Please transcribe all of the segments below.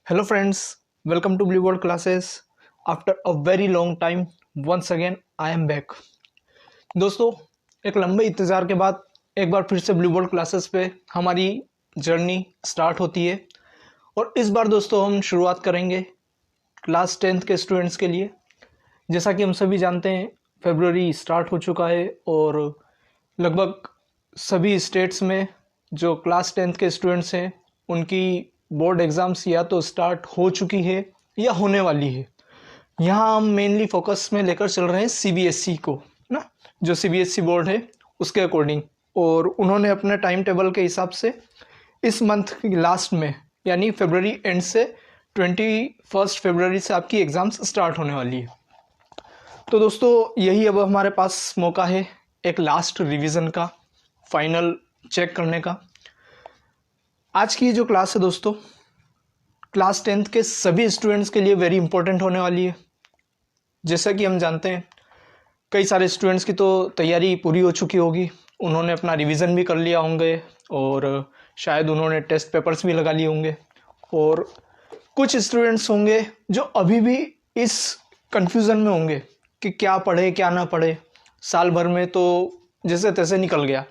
Hello friends, welcome to Blue World Classes. After a very long time, once again I am back. दोस्तों, एक लंबे इंतज़ार के बाद एक बार फिर से ब्लू वर्ल्ड क्लासेस पे हमारी जर्नी स्टार्ट होती है और इस बार दोस्तों हम शुरुआत करेंगे क्लास 10th के स्टूडेंट्स के लिए। जैसा कि हम सभी जानते हैं, फरवरी स्टार्ट हो चुका है और लगभग सभी स्टेट्स में जो क्लास 10th के स्टूडेंट्स हैं उनकी बोर्ड एग्ज़ाम्स या तो स्टार्ट हो चुकी है या होने वाली है। यहाँ हम मेनली फोकस में लेकर चल रहे हैं सीबीएसई को ना, जो सीबीएसई बोर्ड है उसके अकॉर्डिंग, और उन्होंने अपने टाइम टेबल के हिसाब से इस मंथ की लास्ट में यानी फरवरी एंड से 21 फरवरी से आपकी एग्ज़ाम्स स्टार्ट होने वाली है। तो दोस्तों यही अब हमारे पास मौका है एक लास्ट रिवीजन का, फाइनल चेक करने का। आज की जो क्लास है दोस्तों, क्लास 10th के सभी स्टूडेंट्स के लिए वेरी इंपॉर्टेंट होने वाली है। जैसा कि हम जानते हैं, कई सारे स्टूडेंट्स की तो तैयारी पूरी हो चुकी होगी, उन्होंने अपना रिवीजन भी कर लिया होंगे और शायद उन्होंने टेस्ट पेपर्स भी लगा लिए होंगे, और कुछ स्टूडेंट्स होंगे जो अभी भी इस कंफ्यूजन में होंगे कि क्या पढ़े क्या ना पढ़े। साल भर में तो जैसे तैसे निकल गया,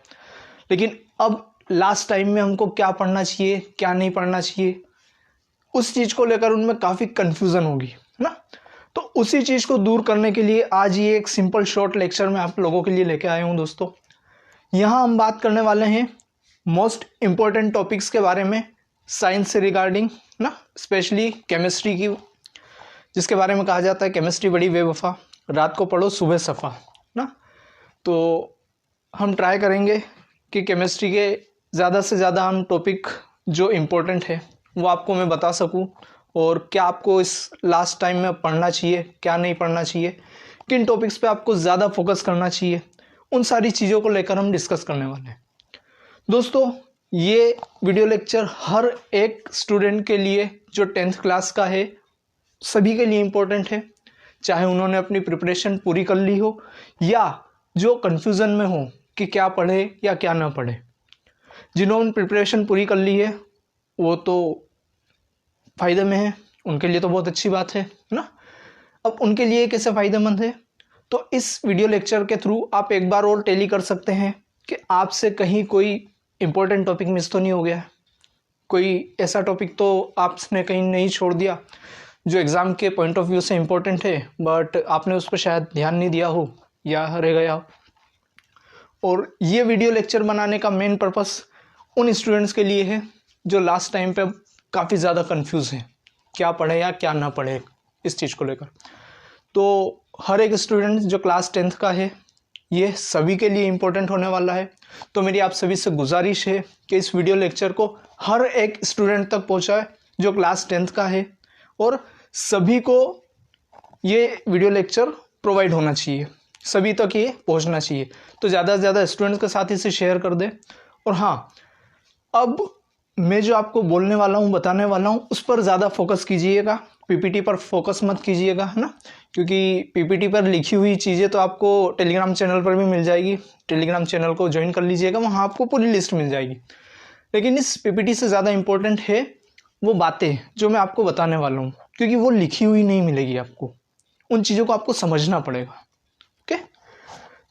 लेकिन अब लास्ट टाइम में हमको क्या पढ़ना चाहिए क्या नहीं पढ़ना चाहिए, उस चीज़ को लेकर उनमें काफ़ी कन्फ्यूज़न होगी ना। तो उसी चीज़ को दूर करने के लिए आज ये एक सिंपल शॉर्ट लेक्चर मैं आप लोगों के लिए लेके आया हूँ दोस्तों। यहाँ हम बात करने वाले हैं मोस्ट इम्पोर्टेंट टॉपिक्स के बारे में, साइंस से रिगार्डिंग ना, स्पेशली केमिस्ट्री की, जिसके बारे में कहा जाता है केमिस्ट्री बड़ी बेवफा, रात को पढ़ो सुबह सफ़ा ना। तो हम ट्राई करेंगे कि केमिस्ट्री के ज़्यादा से ज़्यादा हम टॉपिक जो इम्पोर्टेंट है वो आपको मैं बता सकूं, और क्या आपको इस लास्ट टाइम में पढ़ना चाहिए क्या नहीं पढ़ना चाहिए, किन टॉपिक्स पे आपको ज़्यादा फोकस करना चाहिए, उन सारी चीज़ों को लेकर हम डिस्कस करने वाले हैं दोस्तों। ये वीडियो लेक्चर हर एक स्टूडेंट के लिए जो 10th क्लास का है सभी के लिए इम्पोर्टेंट है, चाहे उन्होंने अपनी प्रिपरेशन पूरी कर ली हो या जो कन्फ्यूज़न में हो कि क्या पढ़े या क्या ना पढ़े। जिन्होंने प्रिपरेशन पूरी कर ली है वो तो फ़ायदे में है, उनके लिए तो बहुत अच्छी बात है ना। अब उनके लिए कैसे फ़ायदेमंद है, तो इस वीडियो लेक्चर के थ्रू आप एक बार और टैली कर सकते हैं कि आपसे कहीं कोई इम्पोर्टेंट टॉपिक मिस तो नहीं हो गया, कोई ऐसा टॉपिक तो आपने कहीं नहीं छोड़ दिया जो एग्ज़ाम के पॉइंट ऑफ व्यू से इम्पोर्टेंट है बट आपने उस पर शायद ध्यान नहीं दिया हो या रह गया हो। और ये वीडियो लेक्चर बनाने का मेन पर्पस उन स्टूडेंट्स के लिए है जो लास्ट टाइम पे काफ़ी ज़्यादा कंफ्यूज हैं, क्या पढ़े या क्या ना पढ़े इस चीज़ को लेकर। तो हर एक स्टूडेंट जो क्लास 10th का है ये सभी के लिए इम्पोर्टेंट होने वाला है। तो मेरी आप सभी से गुजारिश है कि इस वीडियो लेक्चर को हर एक स्टूडेंट तक पहुँचाए जो क्लास 10th का है, और सभी को ये वीडियो लेक्चर प्रोवाइड होना चाहिए, सभी तक ये पहुंचना चाहिए। तो ज़्यादा से ज़्यादा स्टूडेंट्स के साथ इसे शेयर कर दें। और हाँ, अब मैं जो आपको बोलने वाला हूँ बताने वाला हूँ उस पर ज़्यादा फोकस कीजिएगा, पीपीटी पर फोकस मत कीजिएगा, है ना, क्योंकि पीपीटी पर लिखी हुई चीज़ें तो आपको टेलीग्राम चैनल पर भी मिल जाएगी, टेलीग्राम चैनल को ज्वाइन कर लीजिएगा, वहाँ आपको पूरी लिस्ट मिल जाएगी। लेकिन इस पीपीटी से ज़्यादा इम्पोर्टेंट है वो बातें जो मैं आपको बताने वाला हूँ, क्योंकि वो लिखी हुई नहीं मिलेगी आपको, उन चीज़ों को आपको समझना पड़ेगा। ओके,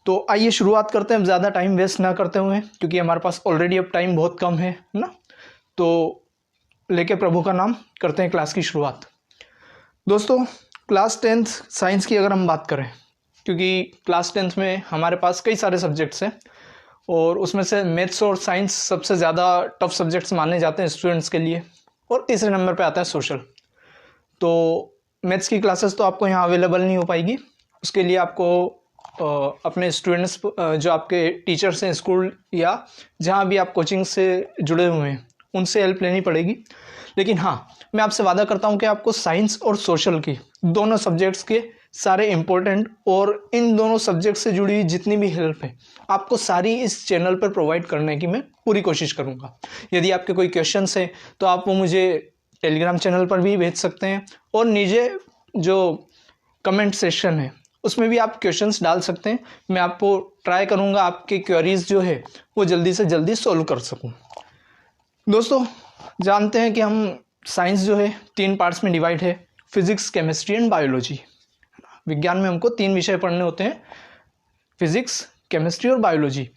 तो आइए शुरुआत करते हैं, अब ज़्यादा टाइम वेस्ट ना करते हुए, क्योंकि हमारे पास ऑलरेडी अब टाइम बहुत कम है ना। तो लेके प्रभु का नाम करते हैं क्लास की शुरुआत। दोस्तों क्लास 10th साइंस की अगर हम बात करें, क्योंकि क्लास 10th में हमारे पास कई सारे सब्जेक्ट्स हैं और उसमें से मैथ्स और साइंस सबसे ज़्यादा टफ सब्जेक्ट्स माने जाते हैं स्टूडेंट्स के लिए, और तीसरे नंबर पे आता है सोशल। तो मैथ्स की क्लासेस तो आपको यहाँ अवेलेबल नहीं हो पाएगी, उसके लिए आपको अपने स्टूडेंट्स जो आपके टीचर्स हैं स्कूल या जहाँ भी आप कोचिंग से जुड़े हुए हैं उनसे हेल्प लेनी पड़ेगी। लेकिन हाँ, मैं आपसे वादा करता हूँ कि आपको साइंस और सोशल की दोनों सब्जेक्ट्स के सारे इम्पोर्टेंट और इन दोनों सब्जेक्ट से जुड़ी हुई जितनी भी हेल्प है आपको सारी इस चैनल पर प्रोवाइड करने की मैं पूरी कोशिश करूँगा। यदि आपके कोई क्वेश्चंस हैं तो आप वो मुझे टेलीग्राम चैनल पर भी भेज सकते हैं, और नीचे जो कमेंट सेक्शन है उसमें भी आप क्वेश्चंस डाल सकते हैं। मैं आपको ट्राई करूँगा आपके क्वेरीज जो है वो जल्दी से जल्दी सॉल्व कर सकूँ। दोस्तों जानते हैं कि हम साइंस जो है 3 पार्ट्स में डिवाइड है, फिजिक्स, केमिस्ट्री एंड बायोलॉजी। विज्ञान में हमको 3 विषय पढ़ने होते हैं, फिजिक्स, केमिस्ट्री और बायोलॉजी।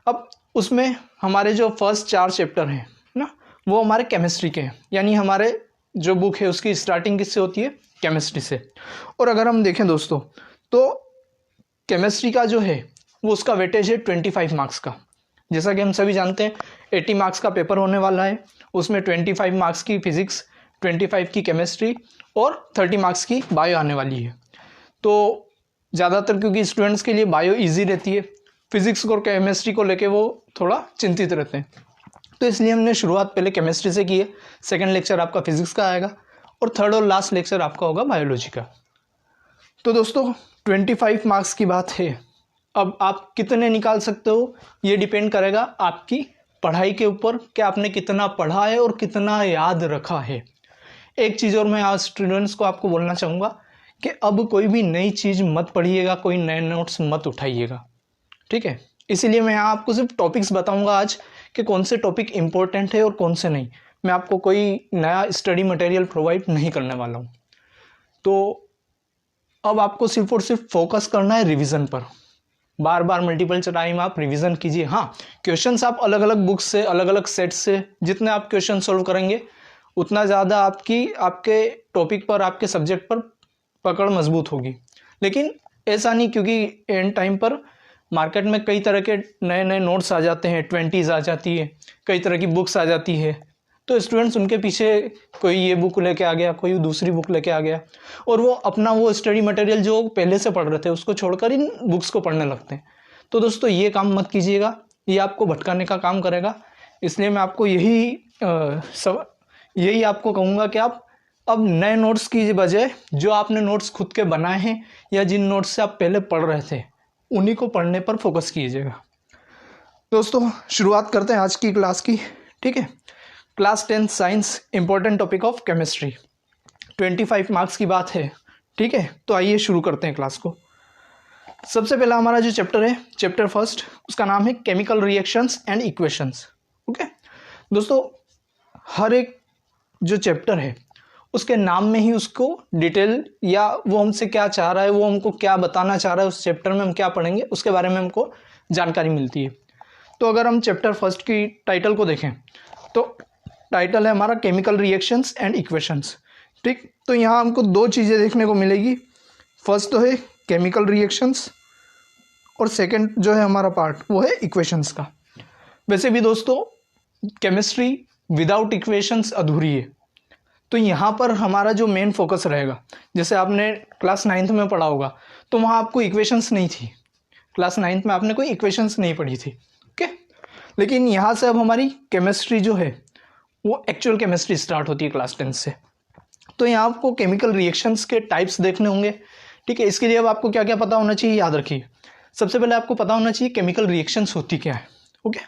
अब उसमें हमारे जो फर्स्ट 4 चैप्टर हैं ना, वो हमारे केमिस्ट्री के हैं, यानी हमारे जो बुक है उसकी स्टार्टिंग किससे होती है, केमिस्ट्री से। और अगर हम देखें दोस्तों तो केमिस्ट्री का जो है वो उसका वेटेज है 25 मार्क्स का। जैसा कि हम सभी जानते हैं 80 मार्क्स का पेपर होने वाला है, उसमें 25 मार्क्स की फिजिक्स, 25 की केमिस्ट्री और 30 मार्क्स की बायो आने वाली है। तो ज़्यादातर क्योंकि स्टूडेंट्स के लिए बायो इजी रहती है, फिजिक्स और केमिस्ट्री को लेके वो थोड़ा चिंतित रहते हैं, तो इसलिए हमने शुरुआत पहले केमिस्ट्री से की है। सेकेंड लेक्चर आपका फिजिक्स का आएगा और थर्ड और लास्ट लेक्चर आपका होगा बायोलॉजी का। तो दोस्तों 25 मार्क्स की बात है, अब आप कितने निकाल सकते हो ये डिपेंड करेगा आपकी पढ़ाई के ऊपर, कि आपने कितना पढ़ा है और कितना याद रखा है। एक चीज़ और मैं आज स्टूडेंट्स को आपको बोलना चाहूँगा कि अब कोई भी नई चीज़ मत पढ़िएगा, कोई नए नोट्स मत उठाइएगा, ठीक है। इसीलिए मैं यहाँ आपको सिर्फ टॉपिक्स बताऊँगा आज कि कौन से टॉपिक इम्पोर्टेंट है और कौन से नहीं। मैं आपको कोई नया स्टडी मटेरियल प्रोवाइड नहीं करने वाला हूँ। तो अब आपको सिर्फ और सिर्फ फोकस करना है रिवीजन पर। बार बार मल्टीपल टाइम आप रिवीजन कीजिए। हाँ, क्वेश्चंस आप अलग अलग बुक्स से, अलग अलग सेट से जितने आप क्वेश्चन सॉल्व करेंगे उतना ज़्यादा आपके टॉपिक पर, आपके सब्जेक्ट पर पकड़ मजबूत होगी। लेकिन ऐसा नहीं, क्योंकि एंड टाइम पर मार्केट में कई तरह के नए नए नोट्स आ जाते हैं, 20s आ जाती है, कई तरह की बुक्स आ जाती है, तो स्टूडेंट्स उनके पीछे कोई ये बुक लेके आ गया, कोई दूसरी बुक लेके आ गया, और वो अपना वो स्टडी मटेरियल जो पहले से पढ़ रहे थे उसको छोड़कर इन बुक्स को पढ़ने लगते हैं। तो दोस्तों ये काम मत कीजिएगा, ये आपको भटकाने का काम करेगा। इसलिए मैं आपको यही आपको कहूँगा कि आप अब नए नोट्स की बजाय जो आपने नोट्स खुद के बनाए हैं या जिन नोट्स से आप पहले पढ़ रहे थे उन्हीं को पढ़ने पर फोकस कीजिएगा। दोस्तों शुरुआत करते हैं आज की क्लास की, ठीक है। Class 10 science, important topic of chemistry, 25 marks की बात है, ठीक है। तो आइए शुरू करते हैं क्लास को। सबसे पहला हमारा जो चैप्टर है, चैप्टर फर्स्ट, उसका नाम है chemical reactions and equations, okay. दोस्तों हर एक जो चैप्टर है उसके नाम में ही उसको डिटेल, या वो हमसे क्या चाह रहा है, वो हमको क्या बताना चाह रहा है, उस चैप्टर में हम क्या पढ़ेंगे उसके बारे में हमको जानकारी मिलती है। तो अगर हम चैप्टर फर्स्ट की टाइटल को देखें तो टाइटल है हमारा केमिकल रिएक्शंस एंड इक्वेशंस, ठीक। तो यहाँ हमको 2 चीज़ें देखने को मिलेगी। फर्स्ट तो है केमिकल रिएक्शंस और सेकंड जो है हमारा पार्ट वो है इक्वेशंस का। वैसे भी दोस्तों केमिस्ट्री विदाउट इक्वेशंस अधूरी है, तो यहाँ पर हमारा जो मेन फोकस रहेगा, जैसे आपने क्लास 9th में पढ़ा होगा तो वहाँ आपको इक्वेशंस नहीं थी, क्लास 9th में आपने कोई इक्वेशंस नहीं पढ़ी थी, ओके। लेकिन यहाँ से अब हमारी केमिस्ट्री जो है वो एक्चुअल केमिस्ट्री स्टार्ट होती है क्लास 10 से। तो यहाँ आपको केमिकल रिएक्शंस के टाइप्स देखने होंगे, ठीक है। इसके लिए अब आपको क्या क्या पता होना चाहिए, याद रखिए। सबसे पहले आपको पता होना चाहिए केमिकल रिएक्शंस होती क्या है, ओके।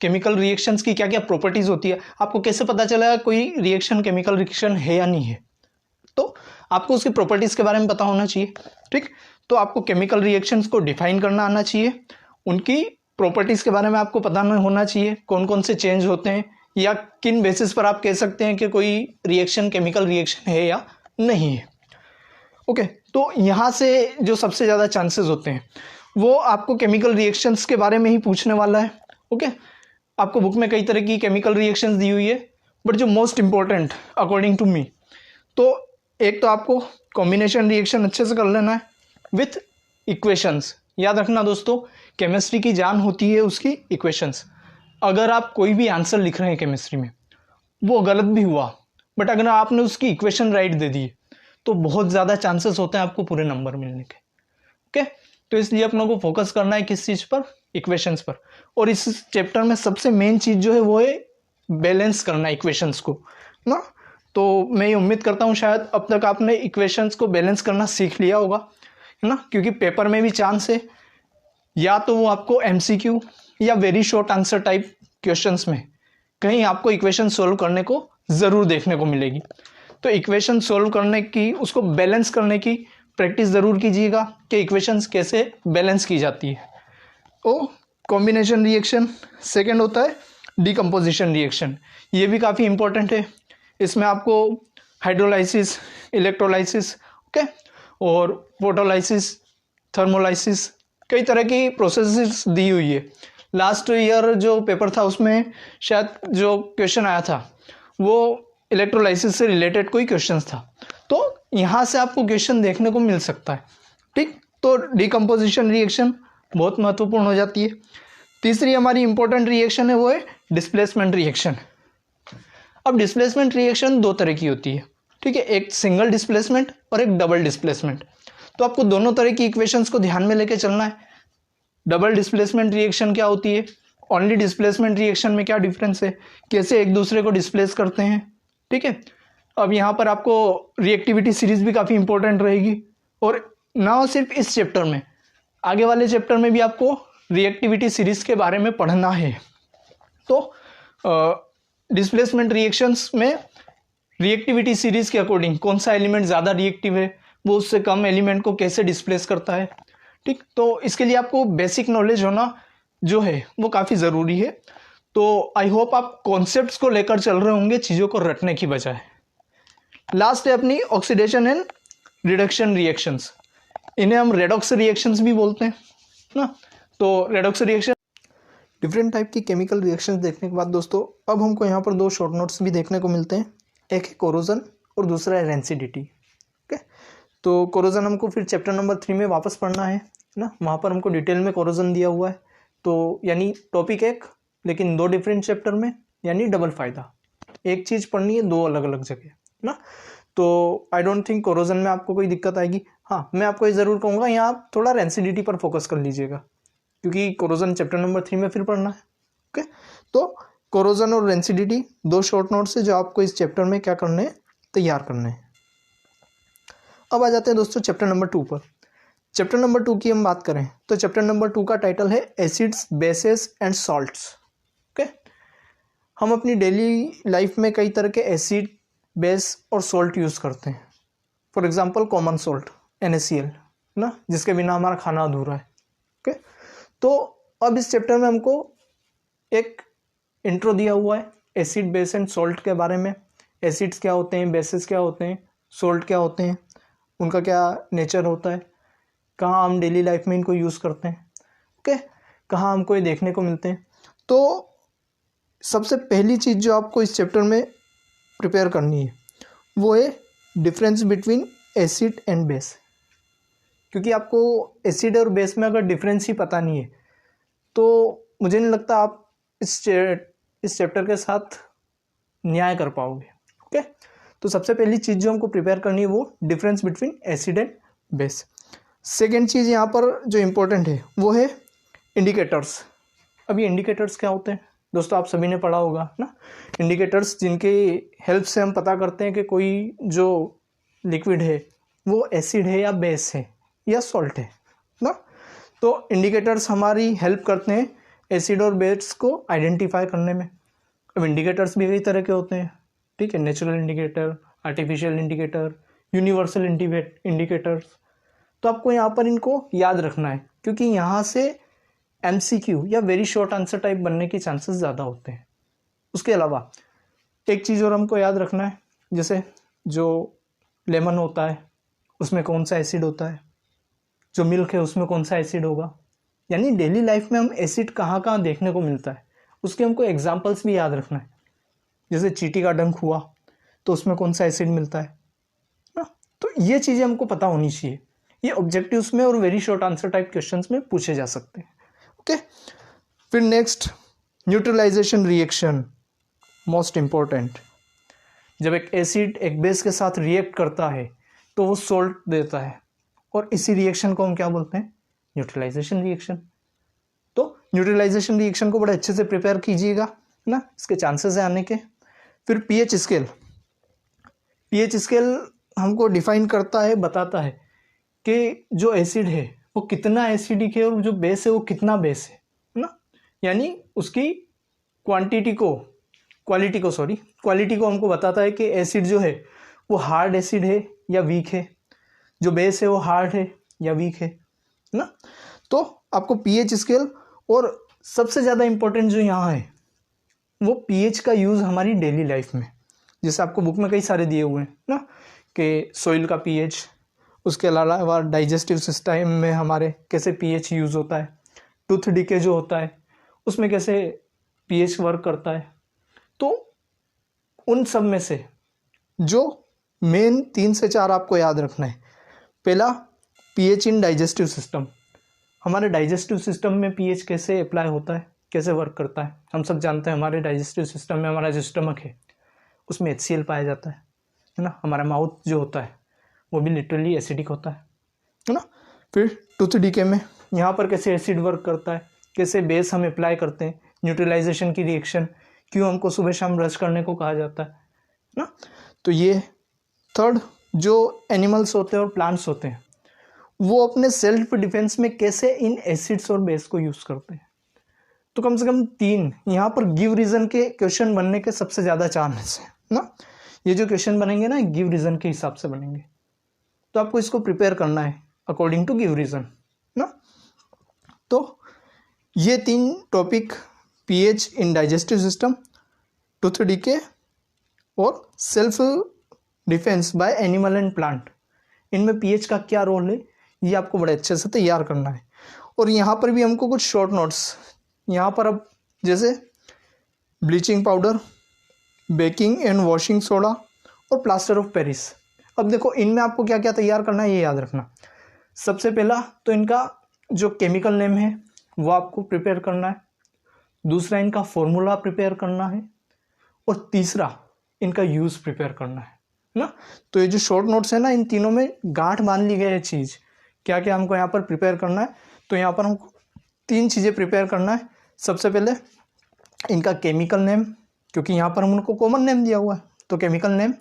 केमिकल रिएक्शंस की क्या क्या प्रॉपर्टीज होती है, आपको कैसे पता चलेगा कोई रिएक्शन केमिकल रिएक्शन है या नहीं है, तो आपको उसकी प्रॉपर्टीज के बारे में पता होना चाहिए, ठीक। तो आपको केमिकल रिएक्शंस को डिफाइन करना आना चाहिए, उनकी प्रॉपर्टीज के बारे में आपको पता होना चाहिए, कौन कौन से चेंज होते हैं या किन बेसिस पर आप कह सकते हैं कि कोई रिएक्शन केमिकल रिएक्शन है या नहीं है, ओके। तो यहाँ से जो सबसे ज़्यादा चांसेस होते हैं वो आपको केमिकल रिएक्शंस के बारे में ही पूछने वाला है, ओके। आपको बुक में कई तरह की केमिकल रिएक्शंस दी हुई है, बट जो most important according to me, तो एक तो आपको कॉम्बिनेशन रिएक्शन अच्छे से कर लेना है विथ इक्वेशंस। याद रखना दोस्तों, केमिस्ट्री की जान होती है उसकी इक्वेशंस। अगर आप कोई भी आंसर लिख रहे हैं केमिस्ट्री में, वो गलत भी हुआ, बट अगर आपने उसकी इक्वेशन राइट दे दी तो बहुत ज़्यादा चांसेस होते हैं आपको पूरे नंबर मिलने के, ओके। तो इसलिए अपनों को फोकस करना है किस चीज़ पर, इक्वेशंस पर। और इस चैप्टर में सबसे मेन चीज़ जो है वो है बैलेंस करना इक्वेशंस को ना। तो मैं ये उम्मीद करता हूँ शायद अब तक आपने इक्वेशंस को बैलेंस करना सीख लिया होगा, है ना, क्योंकि पेपर में भी चांस है या तो वो आपको MCQ या very short answer type questions में कहीं आपको इक्वेशन सोल्व करने को ज़रूर देखने को मिलेगी। तो इक्वेशन सोल्व करने की, उसको बैलेंस करने की प्रैक्टिस ज़रूर कीजिएगा कि इक्वेशंस कैसे बैलेंस की जाती है। तो कॉम्बिनेशन रिएक्शन, सेकंड होता है डिकम्पोजिशन रिएक्शन, ये भी काफ़ी इंपॉर्टेंट है। इसमें आपको हाइड्रोलाइसिस, इलेक्ट्रोलाइसिस, ओके, और फोटोलाइसिस, थर्मोलाइसिस, कई तरह की प्रोसेसेस दी हुई है। लास्ट ईयर जो पेपर था उसमें शायद जो क्वेश्चन आया था वो इलेक्ट्रोलाइसिस से रिलेटेड कोई क्वेश्चन था, तो यहाँ से आपको क्वेश्चन देखने को मिल सकता है। ठीक, तो डिकम्पोजिशन रिएक्शन बहुत महत्वपूर्ण हो जाती है। तीसरी हमारी इंपॉर्टेंट रिएक्शन है वो है डिस्प्लेसमेंट रिएक्शन। अब डिस्प्लेसमेंट रिएक्शन दो तरह की होती है, ठीक है, एक सिंगल डिस्प्लेसमेंट और एक डबल डिस्प्लेसमेंट। तो आपको दोनों तरह की इक्वेशंस को ध्यान में लेके चलना है। डबल डिस्प्लेसमेंट रिएक्शन क्या होती है, ओनली डिस्प्लेसमेंट रिएक्शन में क्या डिफरेंस है, कैसे एक दूसरे को डिस्प्लेस करते हैं, ठीक है। अब यहाँ पर आपको रिएक्टिविटी सीरीज भी काफ़ी इंपॉर्टेंट रहेगी, और ना सिर्फ इस चैप्टर में, आगे वाले चैप्टर में भी आपको रिएक्टिविटी सीरीज के बारे में पढ़ना है। तो डिस्प्लेसमेंट रिएक्शंस में रिएक्टिविटी सीरीज के अकॉर्डिंग कौन सा एलिमेंट ज़्यादा रिएक्टिव है, वो उससे कम एलिमेंट को कैसे डिस्प्लेस करता है, ठीक। तो इसके लिए आपको बेसिक नॉलेज होना जो है वो काफ़ी ज़रूरी है। तो आई होप आप कॉन्सेप्ट्स को लेकर चल रहे होंगे, चीज़ों को रटने की बजाय। लास्ट है अपनी ऑक्सीडेशन एंड रिडक्शन रिएक्शंस, इन्हें हम रेडॉक्स रिएक्शंस भी बोलते हैं ना। तो रेडॉक्स रिएक्शन डिफरेंट टाइप की केमिकल रिएक्शंस देखने के बाद दोस्तों अब हमको यहाँ पर दो शॉर्ट नोट्स भी देखने को मिलते हैं, एक है कोरोजन और दूसरा है रेंसिडिटी। ओके, तो कोरोजन हमको फिर चैप्टर नंबर 3 में वापस पढ़ना है ना, वहाँ पर हमको डिटेल में कोरोजन दिया हुआ है। तो यानी टॉपिक एक लेकिन दो डिफरेंट चैप्टर में, यानी डबल फायदा, एक चीज़ पढ़नी है दो अलग अलग जगह ना। तो आई डोंट थिंक कोरोजन में आपको कोई दिक्कत आएगी। हाँ, मैं आपको ये ज़रूर कहूँगा यहाँ आप थोड़ा रेंसिडिटी पर फोकस कर लीजिएगा, क्योंकि कोरोजन चैप्टर नंबर 3 में फिर पढ़ना है। ओके, तो कोरोजन और रेंसिडिटी दो शॉर्ट नोट्स है जो आपको इस चैप्टर में क्या करने हैं, तैयार करने हैं। अब आ जाते हैं दोस्तों चैप्टर नंबर 2 पर। चैप्टर नंबर 2 की हम बात करें तो चैप्टर नंबर 2 का टाइटल है acids, bases and salts. Okay, हम अपनी डेली लाइफ में कई तरह के एसिड, बेस और सॉल्ट यूज़ करते हैं। For example common salt NaCl ना, जिसके बिना हमारा खाना अधूरा है। ओके, तो अब इस चैप्टर में हमको एक इंट्रो दिया हुआ है एसिड, बेस एंड सॉल्ट के बारे में। एसिड्स क्या होते हैं, बेसिस क्या होते हैं, सॉल्ट क्या होते हैं, उनका क्या नेचर होता है, कहाँ हम डेली लाइफ में इनको यूज़ करते हैं, ओके, कहाँ हमको ये देखने को मिलते हैं। तो सबसे पहली चीज़ जो आपको इस चैप्टर में प्रिपेयर करनी है वो है difference between acid and base. क्योंकि आपको एसिड और बेस में अगर डिफरेंस ही पता नहीं है तो मुझे नहीं लगता आप इस चैप्टर के साथ न्याय कर पाओगे। ओके, तो सबसे पहली चीज़ जो हमको प्रिपेयर करनी है वो difference between acid and base. Second चीज़ यहाँ पर जो इम्पोर्टेंट है वो है इंडिकेटर्स। अब ये इंडिकेटर्स क्या होते हैं दोस्तों, आप सभी ने पढ़ा होगा ना, इंडिकेटर्स जिनके हेल्प से हम पता करते हैं कि कोई जो लिक्विड है वो एसिड है या बेस है या सॉल्ट है ना। तो इंडिकेटर्स हमारी हेल्प करते हैं एसिड और बेस को आइडेंटिफाई करने में। अब इंडिकेटर्स भी कई तरह के होते हैं, ठीक है, natural indicator, artificial indicator, universal indicators. तो आपको यहाँ पर इनको याद रखना है, क्योंकि यहाँ से MCQ या वेरी शॉर्ट आंसर टाइप बनने के चांसेस ज़्यादा होते हैं। उसके अलावा एक चीज़ और हमको याद रखना है, जैसे जो लेमन होता है उसमें कौन सा एसिड होता है, जो मिल्क है उसमें कौन सा एसिड होगा। यानी डेली लाइफ में हम एसिड कहाँ कहाँ देखने को मिलता है उसके हमको एग्जाम्पल्स भी याद रखना है। जैसे चींटी का डंक हुआ तो उसमें कौन सा एसिड मिलता है ना। तो ये चीज़ें हमको पता होनी चाहिए, ये ऑब्जेक्टिव्स में और very short answer type questions में पूछे जा सकते हैं। ओके, फिर next neutralization reaction, most important. जब एक एसिड एक बेस के साथ रिएक्ट करता है तो वो सॉल्ट देता है, और इसी रिएक्शन को हम क्या बोलते हैं, न्यूट्रलाइजेशन रिएक्शन। तो न्यूट्रलाइजेशन रिएक्शन को बड़े अच्छे से प्रिपेयर कीजिएगा ना, इसके चांसेस है आने के। फिर पीएच स्केल, पीएच स्केल हमको डिफाइन करता है, बताता है कि जो एसिड है वो कितना एसिडिक है और जो बेस है वो कितना बेस है ना। यानी उसकी क्वालिटी को हमको बताता है कि एसिड जो है वो हार्ड एसिड है या वीक है, जो बेस है वो हार्ड है या वीक है ना। तो आपको पीएच स्केल, और सबसे ज़्यादा इम्पोर्टेंट जो यहाँ है वो पीएच का यूज़ हमारी डेली लाइफ में। जैसे आपको बुक में कई सारे दिए हुए हैं ना, कि सॉइल का पीएच, उसके अलावा डाइजेस्टिव सिस्टम में हमारे कैसे पीएच यूज़ होता है, टूथ डीके जो होता है उसमें कैसे पीएच वर्क करता है। तो उन सब में से जो मेन 3 से 4 आपको याद रखना है। पहला, पीएच इन डाइजेस्टिव सिस्टम। हमारे डाइजेस्टिव सिस्टम में पीएच कैसे अप्लाई होता है, कैसे वर्क करता है। हम सब जानते हैं हमारे डाइजेस्टिव सिस्टम में हमारा जो स्टमक है उसमें HCl पाया जाता है ना। हमारा माउथ जो होता है वो भी लिटरली एसिडिक होता है ना। फिर टूथ डीके में यहाँ पर कैसे एसिड वर्क करता है, कैसे बेस हम अप्लाई करते हैं, न्यूट्रलाइजेशन की रिएक्शन, क्यों हमको सुबह शाम ब्रश करने को कहा जाता है ना। तो ये थर्ड, जो एनिमल्स होते हैं और प्लांट्स होते हैं वो अपने सेल्फ डिफेंस में कैसे इन एसिड्स और बेस को यूज़ करते हैं। तो कम से कम 3 यहाँ पर गिव रीज़न के क्वेश्चन बनने के सबसे ज़्यादा चांस है ना। ये जो क्वेश्चन बनेंगे ना गिव रीज़न के हिसाब से बनेंगे, तो आपको इसको प्रिपेयर करना है अकॉर्डिंग टू गिव रीज़न ना। तो ये 3 topic, pH in digestive system, tooth decay और self defence by animal and plant, इनमें पीएच का क्या रोल है ये आपको बड़े अच्छे से तैयार करना है। और यहाँ पर भी हमको कुछ शॉर्ट नोट्स, यहाँ पर अब जैसे bleaching powder, baking and washing soda और प्लास्टर ऑफ पेरिस। अब देखो इनमें आपको क्या क्या तैयार करना है ये याद रखना। सबसे पहला तो इनका जो केमिकल नेम है वो आपको प्रिपेयर करना है, दूसरा इनका फॉर्मूला प्रिपेयर करना है, और तीसरा इनका यूज़ प्रिपेयर करना है ना। तो ये जो शॉर्ट नोट्स है ना, इन तीनों में गांठ बांध ली गई है चीज़, क्या क्या हमको यहाँ पर प्रिपेयर करना है। तो यहाँ पर हमको 3 चीज़ें प्रिपेयर करना है। सबसे पहले इनका केमिकल नेम, क्योंकि यहाँ पर हम उनको कॉमन नेम दिया हुआ है तो केमिकल नेम,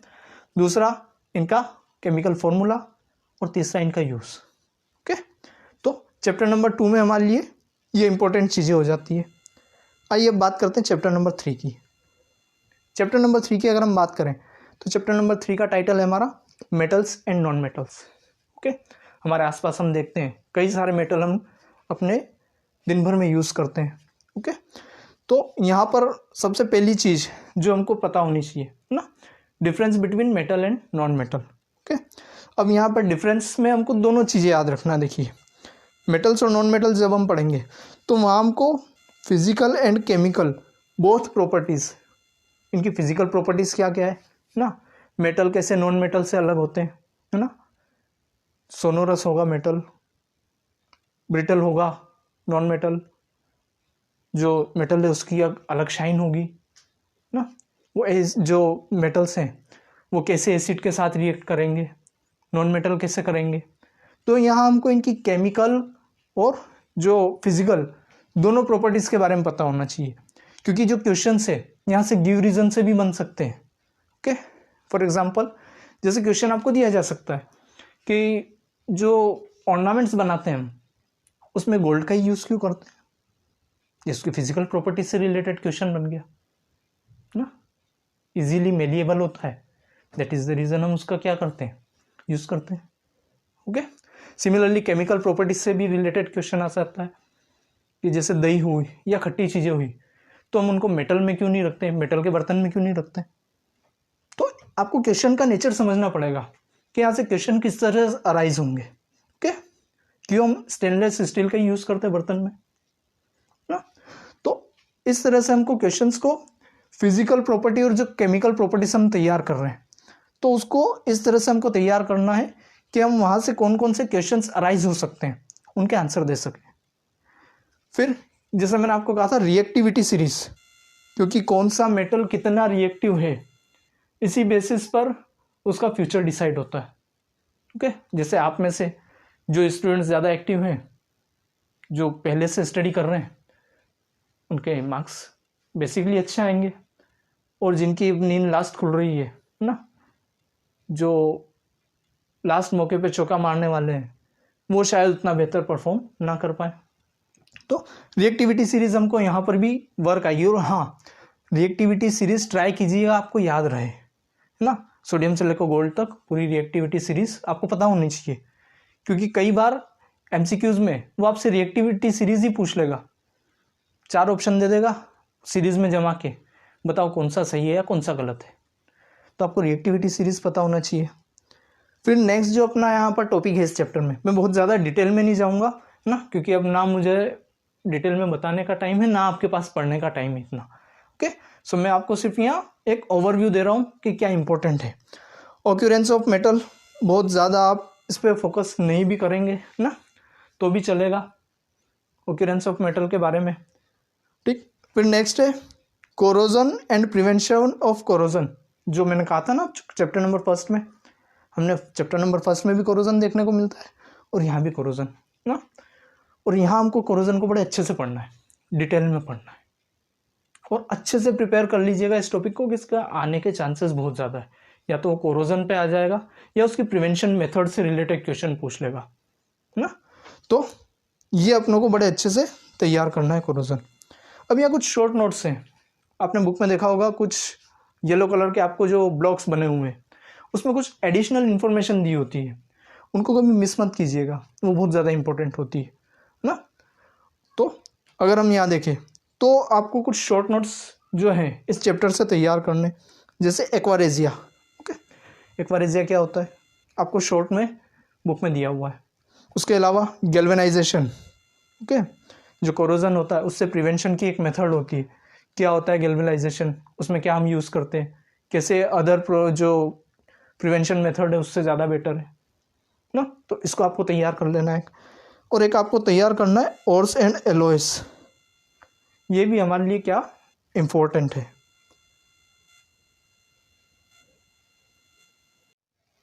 दूसरा इनका केमिकल फॉर्मूला, और तीसरा इनका यूज़। ओके, तो चैप्टर नंबर 2 में हमारे लिए ये इंपॉर्टेंट चीज़ें हो जाती है। आइए अब बात करते हैं चैप्टर नंबर 3 की। चैप्टर नंबर 3 की अगर हम बात करें तो चैप्टर नंबर 3 का टाइटल है हमारा metals and non metals. Okay, हमारे आसपास हम देखते हैं कई सारे मेटल हम अपने दिन भर में यूज़ करते हैं। ओके, तो यहाँ पर सबसे पहली चीज़ जो हमको पता होनी चाहिए ना, difference between metal and non metal. Okay, अब यहाँ पर डिफरेंस में हमको दोनों चीज़ें याद रखना। देखिए, मेटल्स और नॉन मेटल्स जब हम पढ़ेंगे तो वहाँ हमको physical and chemical both properties, इनकी फिजिकल प्रॉपर्टीज़ क्या क्या है ना, मेटल कैसे नॉन मेटल से अलग होते हैं है ना। सोनोरस होगा मेटल, ब्रिटल होगा नॉन मेटल, जो मेटल है उसकी अलग शाइन होगी ना। वो जो मेटल्स हैं वो कैसे एसिड के साथ रिएक्ट करेंगे, नॉन मेटल कैसे करेंगे। तो यहाँ हमको इनकी केमिकल और जो फिजिकल दोनों प्रॉपर्टीज़ के बारे में पता होना चाहिए, क्योंकि जो क्वेश्चंस है यहाँ से गिव रीज़न से भी बन सकते हैं। ओके, फॉर एग्जांपल जैसे क्वेश्चन आपको दिया जा सकता है कि जो ऑर्नामेंट्स बनाते हैं हम उसमें गोल्ड का ही यूज़ क्यों करते हैं, जिसकी फिजिकल प्रॉपर्टी से रिलेटेड क्वेश्चन बन गया ना, इजीली मेलिएबल होता है, दैट इज़ द रीज़न हम उसका क्या करते हैं, यूज़ करते हैं। ओके, सिमिलरली केमिकल प्रॉपर्टीज से भी रिलेटेड क्वेश्चन आ सकता है कि जैसे दही हुई या खट्टी चीज़ें हुई तो हम उनको मेटल में क्यों नहीं रखते, मेटल के बर्तन में क्यों नहीं रखते। तो आपको क्वेश्चन का नेचर समझना पड़ेगा कि यहाँ से क्वेश्चन किस तरह अराइज होंगे। ओके, क्यों हम स्टेनलेस स्टील का यूज़ करते हैं बर्तन में ना। तो इस तरह से हमको क्वेश्चंस को फिजिकल प्रॉपर्टी और जो केमिकल प्रॉपर्टीज हम तैयार कर रहे हैं तो उसको इस तरह से हमको तैयार करना है कि हम वहाँ से कौन कौन से क्वेश्चंस अराइज हो सकते हैं उनके आंसर दे सकें। फिर जैसे मैंने आपको कहा था रिएक्टिविटी सीरीज, क्योंकि कौन सा मेटल कितना रिएक्टिव है इसी बेसिस पर उसका फ्यूचर डिसाइड होता है। ओके, जैसे आप में से जो स्टूडेंट्स ज़्यादा एक्टिव हैं, जो पहले से स्टडी कर रहे हैं, उनके मार्क्स बेसिकली अच्छे आएंगे, और जिनकी नींद लास्ट खुल रही है ना, जो लास्ट मौके पे चौका मारने वाले हैं, वो शायद उतना बेहतर परफॉर्म ना कर पाए। तो रिएक्टिविटी सीरीज हमको यहाँ पर भी वर्क आएगी। और हाँ, रिएक्टिविटी सीरीज ट्राई कीजिएगा, आपको याद रहे है ना, सोडियम से लेकर गोल्ड तक पूरी रिएक्टिविटी सीरीज आपको पता होनी चाहिए, क्योंकि कई बार एमसीक्यूज में वो आपसे रिएक्टिविटी सीरीज ही पूछ लेगा, 4 ऑप्शन दे देगा सीरीज में जमा के, बताओ कौन सा सही है या कौन सा गलत है। तो आपको रिएक्टिविटी सीरीज पता होना चाहिए। फिर नेक्स्ट जो अपना यहाँ पर टॉपिक है इस चैप्टर में, मैं बहुत ज़्यादा डिटेल में नहीं जाऊँगा ना, क्योंकि अब ना मुझे डिटेल में बताने का टाइम है ना आपके पास पढ़ने का टाइम है इतना। ओके, सो मैं आपको सिर्फ यहाँ एक ओवरव्यू दे रहा हूँ कि क्या इंपॉर्टेंट है। ऑक्यूरेंस ऑफ मेटल, बहुत ज़्यादा आप इस पर फोकस नहीं भी करेंगे ना तो भी चलेगा, ऑक्यूरेंस ऑफ मेटल के बारे में। ठीक, फिर नेक्स्ट है corrosion and prevention of corrosion, जो मैंने कहा था ना चैप्टर नंबर फर्स्ट में, हमने चैप्टर नंबर फर्स्ट में भी कोरोजन देखने को मिलता है और यहाँ भी कोरोजन ना, और यहाँ हमको कोरोजन को बड़े अच्छे से पढ़ना है, डिटेल में पढ़ना है और अच्छे से प्रिपेयर कर लीजिएगा इस टॉपिक को, किसका आने के चांसेस बहुत ज़्यादा है, या तो वो कोरोजन पे आ जाएगा या उसकी प्रिवेंशन मेथड से रिलेटेड क्वेश्चन पूछ लेगा ना। तो ये अपनों को बड़े अच्छे से तैयार करना है कोरोजन। अब यहाँ कुछ शॉर्ट नोट्स हैं, आपने बुक में देखा होगा कुछ येलो कलर के आपको जो ब्लॉक्स बने हुए हैं, उसमें कुछ एडिशनल इन्फॉर्मेशन दी होती है, उनको कभी मिस मत कीजिएगा, वो बहुत ज़्यादा इंपॉर्टेंट होती है ना। तो अगर हम यहाँ देखें तो आपको कुछ शॉर्ट नोट्स जो हैं इस चैप्टर से तैयार करने, जैसे एक्वारेजिया। ओके, एक्वारेजिया क्या होता है आपको शॉर्ट में बुक में दिया हुआ है। उसके अलावा गैल्वेनाइजेशन, ओके, जो कोरोजन होता है उससे प्रिवेंशन की एक मेथड होती है, क्या होता है गैल्वेनाइजेशन, उसमें क्या हम यूज़ करते हैं, कैसे अदर जो प्रिवेंशन मेथड है उससे ज़्यादा बेटर है ना। तो इसको आपको तैयार कर लेना है। और एक आपको तैयार करना है ओर्स एंड एलोइस, ये भी हमारे लिए क्या इम्पोर्टेंट है।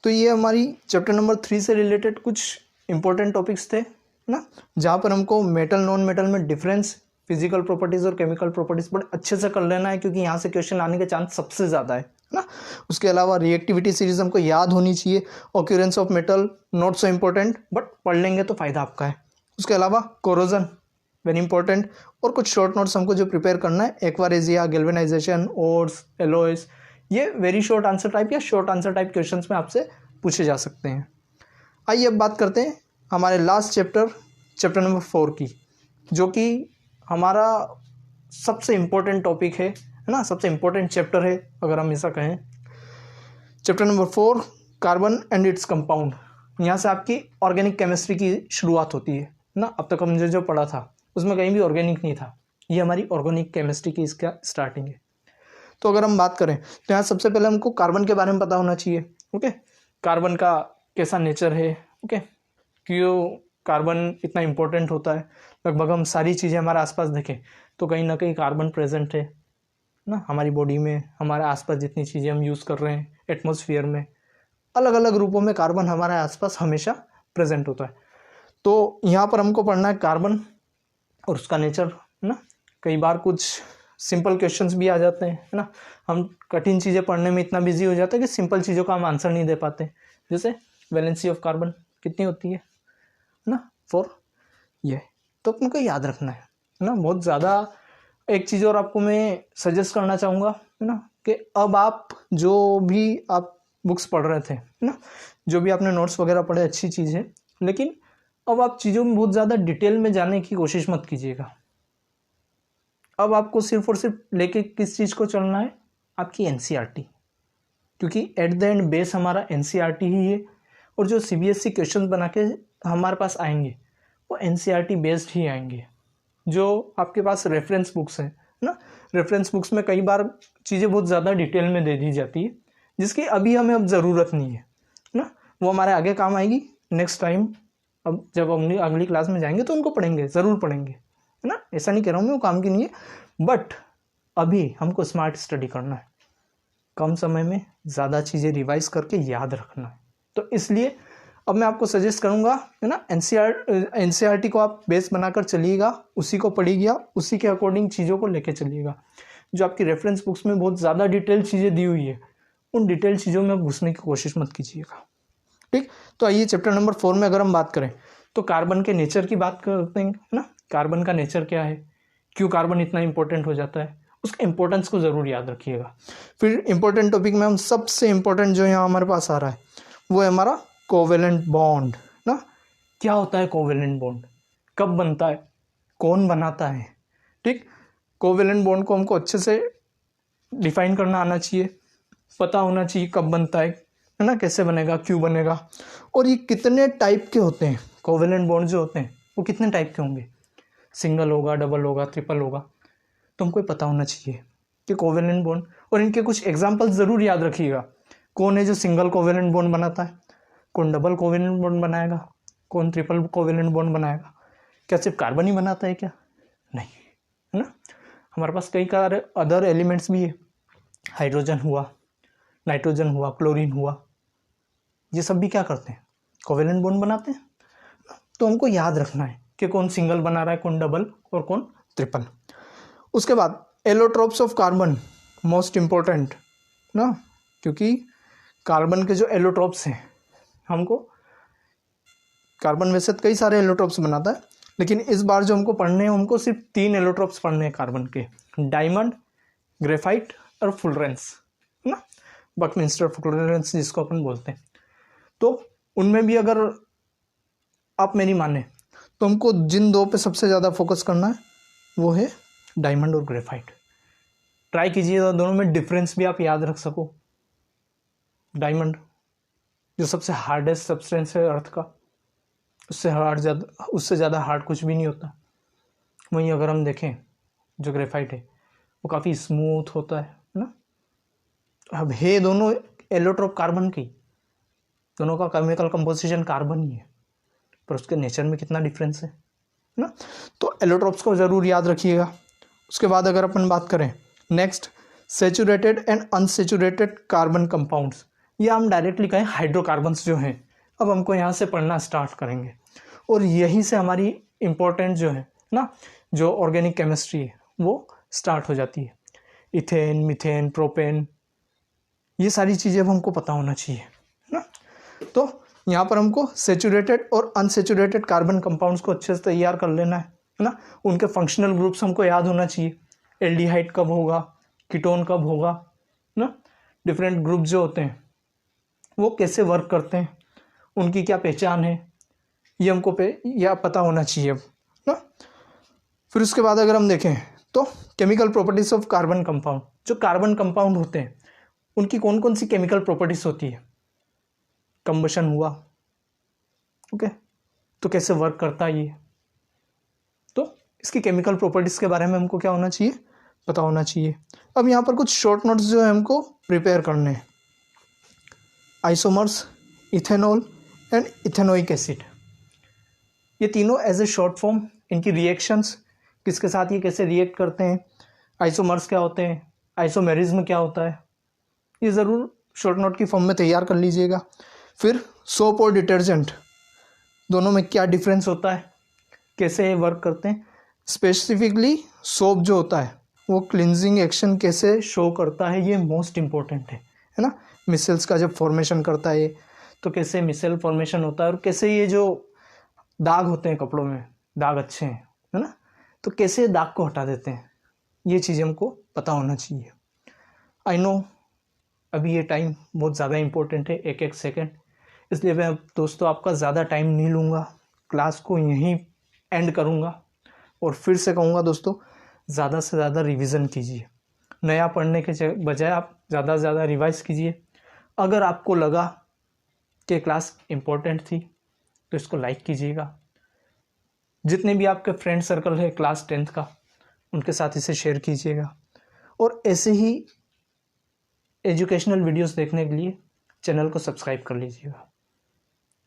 तो ये हमारी चैप्टर नंबर 3 से रिलेटेड कुछ इंपॉर्टेंट टॉपिक्स थे ना, जहाँ पर हमको मेटल नॉन मेटल में डिफरेंस, फिजिकल प्रॉपर्टीज़ और केमिकल प्रॉपर्टीज़ बड़े अच्छे से कर लेना है, क्योंकि यहाँ से क्वेश्चन आने के चांस सबसे ज़्यादा है ना। उसके अलावा रिएक्टिविटी सीरीज हमको याद होनी चाहिए, occurrence of metal not so important but पढ़ लेंगे तो फ़ायदा आपका है। उसके अलावा कोरोजन वेरी इंपॉर्टेंट, और कुछ शॉर्ट नोट्स हमको जो प्रिपेयर करना है, एक्वारेजिया, गैल्वेनाइजेशन, ओर्स, एलोइस, ये वेरी शॉर्ट आंसर टाइप या शॉर्ट आंसर टाइप क्वेश्चंस में आपसे पूछे जा सकते हैं। आइए अब बात करते हैं हमारे लास्ट चैप्टर नंबर 4 की, जो कि हमारा सबसे इम्पोर्टेंट टॉपिक है ना, सबसे इम्पोर्टेंट चैप्टर है अगर हम ऐसा कहें। Chapter number 4 carbon and its compound, यहाँ से आपकी ऑर्गेनिक केमिस्ट्री की शुरुआत होती है ना। अब तक हमने जो पढ़ा था उसमें कहीं भी ऑर्गेनिक नहीं था, ये हमारी ऑर्गेनिक केमिस्ट्री की इसका स्टार्टिंग है। तो अगर हम बात करें तो यहाँ सबसे पहले हमको कार्बन के बारे में पता होना चाहिए। ओके, कार्बन का कैसा नेचर है, ओके, क्यों कार्बन इतना इम्पोर्टेंट होता है। लगभग हम सारी चीज़ें हमारे आसपास देखें तो कहीं ना कहीं कार्बन प्रेजेंट है ना, हमारी बॉडी में, हमारे आसपास जितनी चीज़ें हम यूज़ कर रहे हैं एटमॉस्फेयर में, अलग अलग रूपों में कार्बन हमारे आसपास हमेशा प्रेजेंट होता है। तो यहाँ पर हमको पढ़ना है कार्बन और उसका नेचर ना। कई बार कुछ सिंपल क्वेश्चंस भी आ जाते हैं ना, हम कठिन चीज़ें पढ़ने में इतना बिजी हो जाते हैं कि सिंपल चीज़ों का हम आंसर नहीं दे पाते। जैसे वैलेंसी ऑफ कार्बन कितनी होती है ना, 4, ये तो अपन को याद रखना है ना बहुत ज़्यादा। एक चीज़ और आपको मैं सजेस्ट करना चाहूँगा है ना, कि अब आप जो भी आप बुक्स पढ़ रहे थे ना, जो भी आपने नोट्स वगैरह पढ़े अच्छी चीज़ है, लेकिन अब आप चीज़ों में बहुत ज़्यादा डिटेल में जाने की कोशिश मत कीजिएगा। अब आपको सिर्फ और सिर्फ लेके किस चीज़ को चलना है, आपकी एनसीईआरटी, क्योंकि एट द एंड बेस हमारा एनसीईआरटी ही है। और जो सीबीएसई क्वेश्चन बना के हमारे पास आएंगे वो एनसीईआरटी बेस्ड ही आएंगे। जो आपके पास रेफरेंस बुक्स हैं ना, रेफरेंस बुक्स में कई बार चीज़ें बहुत ज़्यादा डिटेल में दे दी जाती है, जिसकी अभी हमें अब ज़रूरत नहीं है ना, वो हमारे आगे काम आएगी नेक्स्ट टाइम। अब जब हम अगली क्लास में जाएंगे तो उनको पढ़ेंगे, ज़रूर पढ़ेंगे है ना, ऐसा नहीं कह रहा हूँ मैं वो काम की नहीं है, बट अभी हमको स्मार्ट स्टडी करना है, कम समय में ज़्यादा चीज़ें रिवाइज करके याद रखना है। तो इसलिए अब मैं आपको सजेस्ट करूँगा है ना, एनसीईआरटी को आप बेस बनाकर चलिएगा, उसी को पढ़िएगा, उसी के अकॉर्डिंग चीज़ों को लेके चलिएगा। जो आपकी रेफरेंस बुक्स में बहुत ज़्यादा डिटेल चीज़ें दी हुई है, उन डिटेल चीज़ों में घुसने की कोशिश मत कीजिएगा। ठीक, तो आइए चैप्टर नंबर 4 में अगर हम बात करें तो कार्बन के नेचर की बात करते हैं है ना। कार्बन का नेचर क्या है, क्यों कार्बन इतना इंपॉर्टेंट हो जाता है, उसका इंपॉर्टेंस को ज़रूर याद रखिएगा। फिर इंपॉर्टेंट टॉपिक में हम सबसे इंपॉर्टेंट जो यहाँ हमारे पास आ रहा है वो है हमारा कोवेलेंट बॉन्ड ना। क्या होता है कोवेलेंट बॉन्ड, कब बनता है, कौन बनाता है। ठीक, कोवेलेंट बॉन्ड को हमको अच्छे से डिफाइन करना आना चाहिए। पता होना चाहिए कब बनता है ना, कैसे बनेगा, क्यों बनेगा, और ये कितने टाइप के होते हैं। कोवेलेंट बॉन्ड जो होते हैं वो कितने टाइप के होंगे, सिंगल होगा, डबल होगा, ट्रिपल होगा, तो हमको पता होना चाहिए कि कोवेलेंट बॉन्ड। और इनके कुछ एग्जाम्पल ज़रूर याद रखिएगा। कौन है जो सिंगल कोवेलेंट बॉन्ड बनाता है, कौन डबल कोवेलेंट बॉन्ड बनाएगा, कौन ट्रिपल कोवेलेंट बॉन्ड बनाएगा। क्या सिर्फ कार्बन ही बनाता है क्या? नहीं, है ना, हमारे पास कई सारे अदर एलिमेंट्स भी है। हाइड्रोजन हुआ, नाइट्रोजन हुआ, क्लोरीन हुआ, ये सब भी क्या करते हैं, कोवेलेंट बॉन्ड बनाते हैं। तो हमको याद रखना है कि कौन सिंगल बना रहा है, कौन डबल और कौन ट्रिपल। उसके बाद allotropes of carbon, most important ना, क्योंकि कार्बन के जो एलोट्रोप्स हैं, हमको कार्बन वैसे कई सारे एलोट्रोप्स बनाता है, लेकिन इस बार जो हमको पढ़ने हैं हमको सिर्फ 3 एलोट्रोप्स पढ़ने हैं कार्बन के, डायमंड, ग्रेफाइट और फुलरेंस, है ना, बकमिंस्टर फुलरेंस जिसको अपन बोलते हैं। तो उनमें भी अगर आप मेरी माने तो हमको जिन 2 पे सबसे ज़्यादा फोकस करना है वो है डायमंड और ग्रेफाइट। ट्राई कीजिएगा दोनों में डिफरेंस भी आप याद रख सको। डायमंड जो सबसे हार्डेस्ट सब्सटेंस है अर्थ का, उससे ज़्यादा हार्ड कुछ भी नहीं होता। वहीं अगर हम देखें जो ग्रेफाइट है वो काफ़ी स्मूथ होता है ना। अब है दोनों एलोट्रोप कार्बन की, दोनों का केमिकल कंपोजिशन कार्बन ही है, पर उसके नेचर में कितना डिफरेंस है ना। तो एलोट्रोप्स को ज़रूर याद रखिएगा। उसके बाद अगर अपन बात करें next, saturated and unsaturated carbon compounds, या हम डायरेक्टली कहें हाइड्रोकार्बन्स जो हैं, अब हमको यहाँ से पढ़ना स्टार्ट करेंगे और यहीं से हमारी इम्पोर्टेंट जो है ना, जो ऑर्गेनिक केमिस्ट्री है वो स्टार्ट हो जाती है। इथेन, मीथेन, प्रोपेन, ये सारी चीज़ें अब हमको पता होना चाहिए ना। तो यहाँ पर हमको सेचुरेटेड और अनसेचुरेटेड कार्बन कंपाउंड्स को अच्छे से तैयार कर लेना है ना। उनके फंक्शनल ग्रुप्स हमको याद होना चाहिए, एल्डिहाइड कब होगा, कीटोन कब होगा ना, डिफरेंट ग्रुप जो होते हैं वो कैसे वर्क करते हैं, उनकी क्या पहचान है, ये हमको या पता होना चाहिए अब ना। फिर उसके बाद अगर हम देखें तो chemical properties of carbon compound, जो कार्बन कंपाउंड होते हैं उनकी कौन कौन सी केमिकल प्रॉपर्टीज होती है। कंबशन हुआ, ओके, तो कैसे वर्क करता है ये, तो इसकी केमिकल प्रॉपर्टीज के बारे में हमको क्या होना चाहिए, पता होना चाहिए। अब यहाँ पर कुछ शॉर्ट नोट्स जो है हमको प्रिपेयर करने हैं। Isomers, ethanol and ethanoic acid, ये तीनों एज ए शॉर्ट फॉर्म, इनकी रिएक्शंस किसके साथ ये कैसे रिएक्ट करते हैं, आइसोमर्स क्या होते हैं, आइसोमेरिज्म क्या होता है, ये ज़रूर शॉर्ट नोट की फॉर्म में तैयार कर लीजिएगा। फिर सोप और डिटर्जेंट दोनों में क्या डिफरेंस होता है, कैसे ये वर्क करते हैं, स्पेसिफिकली सोप जो होता है वो क्लिनजिंग एक्शन कैसे शो करता है, ये मोस्ट इम्पोर्टेंट है ना। मिसल्स का जब फॉर्मेशन करता है तो कैसे मिसल फॉर्मेशन होता है, और कैसे ये जो दाग होते हैं कपड़ों में, दाग अच्छे हैं है ना, तो कैसे दाग को हटा देते हैं, ये चीज़ हमको पता होना चाहिए। आई नो अभी ये टाइम बहुत ज़्यादा इम्पोर्टेंट है, एक एक सेकेंड, इसलिए मैं दोस्तों आपका ज़्यादा टाइम नहीं लूँगा, क्लास को यहीं एंड करूँगा। और फिर से कहूँगा दोस्तों, ज़्यादा से ज़्यादा रिवीजन कीजिए, नया पढ़ने के बजाय आप ज़्यादा से ज़्यादा रिवाइज कीजिए। अगर आपको लगा कि क्लास इम्पोर्टेंट थी तो इसको लाइक कीजिएगा। जितने भी आपके फ्रेंड सर्कल है क्लास 10th का, उनके साथ इसे शेयर कीजिएगा। और ऐसे ही एजुकेशनल वीडियोस देखने के लिए चैनल को सब्सक्राइब कर लीजिएगा।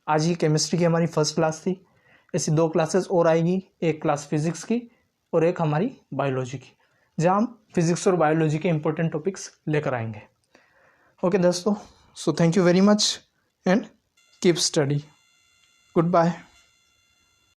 आज ही केमिस्ट्री की हमारी फर्स्ट क्लास थी, ऐसी 2 क्लासेस और आएगी, एक क्लास फिजिक्स की और एक हमारी बायोलॉजी की, जहाँ हम फिजिक्स और बायोलॉजी के इंपॉर्टेंट टॉपिक्स लेकर आएंगे। ओके दोस्तों, so thank you very much and keep study. Good bye.